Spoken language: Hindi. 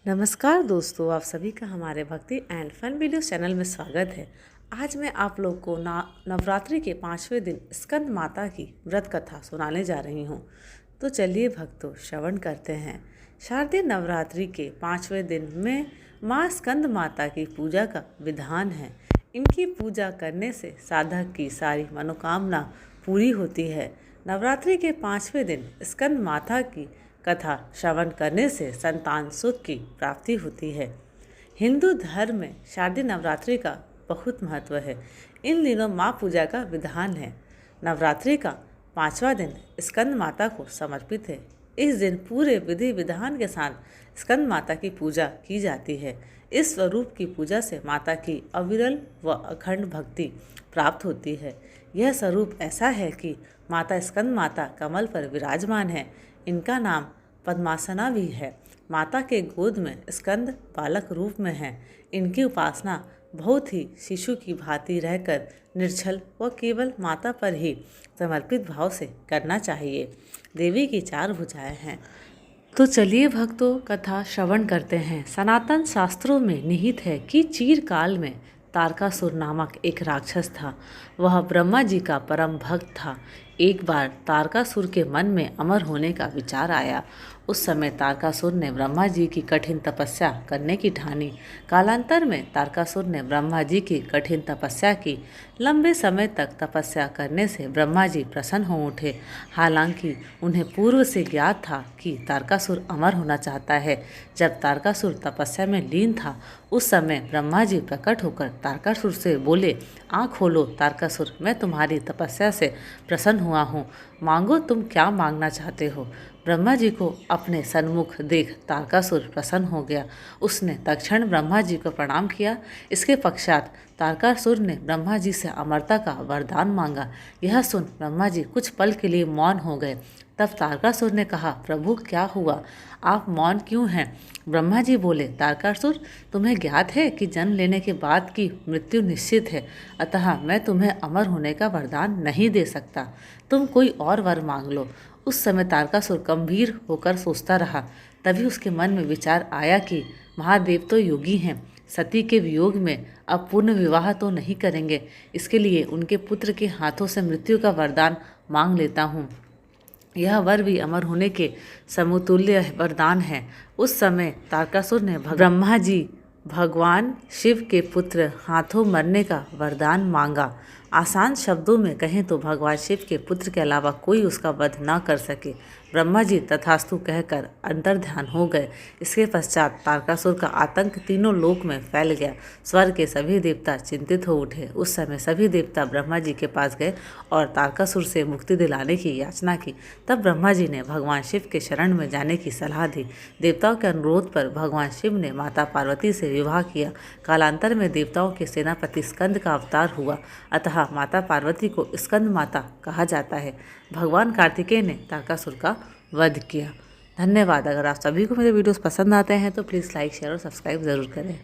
नमस्कार दोस्तों, आप सभी का हमारे भक्ति एंड फन वीडियो चैनल में स्वागत है। आज मैं आप लोग को नवरात्रि के 5वें दिन स्कंद माता की व्रत कथा सुनाने जा रही हूँ। तो चलिए भक्तों, श्रवण करते हैं। शारदीय नवरात्रि के 5वें दिन में माँ स्कंद माता की पूजा का विधान है। इनकी पूजा करने से साधक की सारी मनोकामना पूरी होती है। नवरात्रि के 5वें दिन स्कंद माता की कथा श्रवण करने से संतान सुख की प्राप्ति होती है। हिंदू धर्म में शारदीय नवरात्रि का बहुत महत्व है। इन दिनों माँ पूजा का विधान है। नवरात्रि का 5वां दिन स्कंद माता को समर्पित है। इस दिन पूरे विधि विधान के साथ स्कंद माता की पूजा की जाती है। इस स्वरूप की पूजा से माता की अविरल व अखंड भक्ति प्राप्त होती है। यह स्वरूप ऐसा है कि माता स्कंद माता कमल पर विराजमान है। इनका नाम पद्मासना भी है। माता के गोद में स्कंद बालक रूप में है। इनकी उपासना बहुत ही शिशु की भांति रहकर निर्छल व केवल माता पर ही समर्पित भाव से करना चाहिए। देवी की 4 भुजाएं हैं। तो चलिए भक्तों, कथा श्रवण करते हैं। सनातन शास्त्रों में निहित है कि चीरकाल में तारकासुर नामक एक राक्षस था। वह ब्रह्मा जी का परम भक्त था। एक बार तारकासुर के मन में अमर होने का विचार आया। उस समय तारकासुर ने ब्रह्मा जी की कठिन तपस्या करने की ठानी। कालांतर में तारकासुर ने ब्रह्मा जी की कठिन तपस्या की। लंबे समय तक तपस्या करने से ब्रह्मा जी प्रसन्न हो उठे। हालांकि उन्हें पूर्व से ज्ञात था कि तारकासुर अमर होना चाहता है। जब तारकासुर तपस्या में लीन था, उस समय ब्रह्मा जी प्रकट होकर तारकासुर से बोले, आँख खोलो तारकासुर, मैं तुम्हारी तपस्या से प्रसन्न हुआ हूँ। मांगो, तुम क्या मांगना चाहते हो। ब्रह्मा जी को अपने सन्मुख देख तारकासुर प्रसन्न हो गया। उसने तत्क्षण ब्रह्मा जी को प्रणाम किया। इसके पश्चात तारकासुर ने ब्रह्मा जी से अमरता का वरदान मांगा। यह सुन ब्रह्मा जी कुछ पल के लिए मौन हो गए। तब तारकासुर ने कहा, प्रभु क्या हुआ, आप मौन क्यों हैं। ब्रह्मा जी बोले, तारकासुर, तुम्हें ज्ञात है कि जन्म लेने के बाद की मृत्यु निश्चित है, अतः मैं तुम्हें अमर होने का वरदान नहीं दे सकता। तुम कोई और वर मांग लो। उस समय तारकासुर गंभीर होकर सोचता रहा। तभी उसके मन में विचार आया कि महादेव तो योगी हैं, सती के वियोग में अब पूर्ण विवाह तो नहीं करेंगे। इसके लिए उनके पुत्र के हाथों से मृत्यु का वरदान मांग लेता हूँ। यह वर भी अमर होने के समतुल्य वरदान है। उस समय तारकासुर ने ब्रह्मा जी भगवान शिव के पुत्र हाथों मरने का वरदान मांगा। आसान शब्दों में कहें तो भगवान शिव के पुत्र के अलावा कोई उसका वध न कर सके। ब्रह्मा जी तथास्तु कहकर अंतर्ध्यान हो गए। इसके पश्चात तारकासुर का आतंक तीनों लोक में फैल गया। स्वर्ग के सभी देवता चिंतित हो उठे। उस समय सभी देवता ब्रह्मा जी के पास गए और तारकासुर से मुक्ति दिलाने की याचना की। तब ब्रह्मा जी ने भगवान शिव के शरण में जाने की सलाह दी। देवताओं के अनुरोध पर भगवान शिव ने माता पार्वती से विवाह किया। कालांतर में देवताओं के सेनापति स्कंद का अवतार हुआ, अतः माता पार्वती को स्कंद माता कहा जाता है। भगवान कार्तिकेय ने तारकासुर का वध किया। धन्यवाद। अगर आप सभी को मेरे वीडियोस पसंद आते हैं तो प्लीज़ लाइक, शेयर और सब्सक्राइब ज़रूर करें।